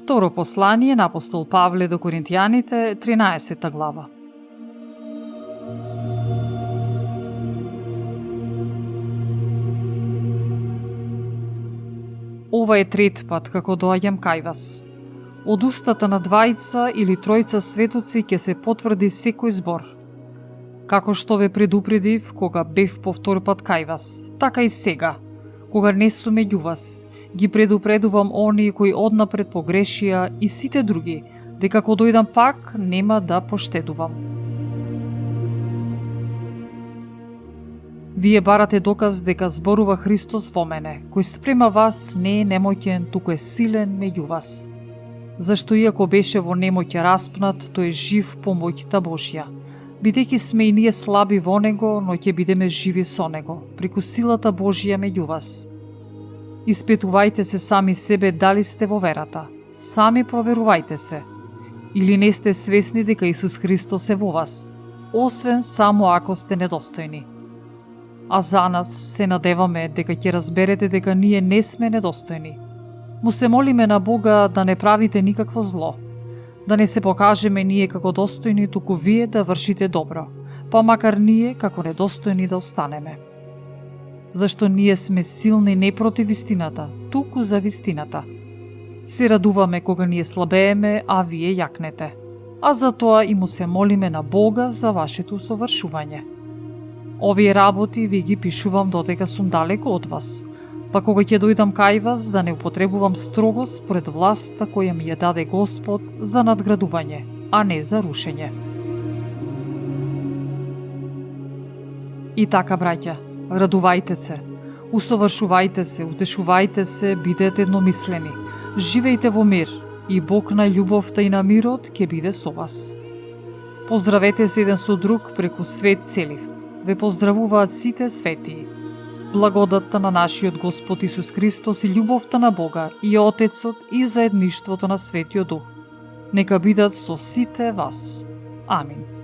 Второ послание на апостол Павле до Коринтијаните, 13 глава. Ова е трет пат како доаѓам кај вас. Од устата на двајца или тројца светоци ќе се потврди секој збор. Како што ве предупредив кога бев по втор пат кај вас, така и сега, кога не сум меѓу вас, ги предупредувам оние кои однапред погрешија и сите други, дека кога дојдам пак нема да поштедувам. Вие барате доказ дека зборува Христос во мене, кој спрема вас не е немоќен, туку е силен меѓу вас. Зашто иако беше во немоќ распнат, тој е жив по моќта Божја. Бидејќи сме и ние слаби во Него, но ќе бидеме живи со Него, преку силата Божја меѓу вас. Испитувајте се сами себе дали сте во верата. Сами проверувајте се. Или не сте свесни дека Исус Христос е во вас, освен само ако сте недостојни. А за нас се надеваме дека ќе разберете дека ние не сме недостојни. Му се молиме на Бога да не правите никакво зло, да не се покажеме ние како достојни, туку вие да вршите добро, па макар ние како недостојни да останеме. Зашто ние сме силни не против вистината, туку за вистината. Се радуваме кога ние слабееме, а вие јакнете. А за тоа и му се молиме на Бога за вашето совршување. Овие работи ви ги пишувам додека сум далеко од вас, па кога ќе дојдам кај вас да не употребувам строгост според власта која ми ја даде Господ за надградување, а не за рушење. И така, браќа, радувајте се, усовршувајте се, утешувајте се, бидете едномислени, живејте во мир и Бог на љубовта и на мирот ќе биде со вас. Поздравете се еден со друг преку свет целив. Ве поздравуваат сите светии. Благодатта на нашиот Господ Исус Христос и љубовта на Бога и Отецот и заедништвото на Светиот Дух нека бидат со сите вас. Амин.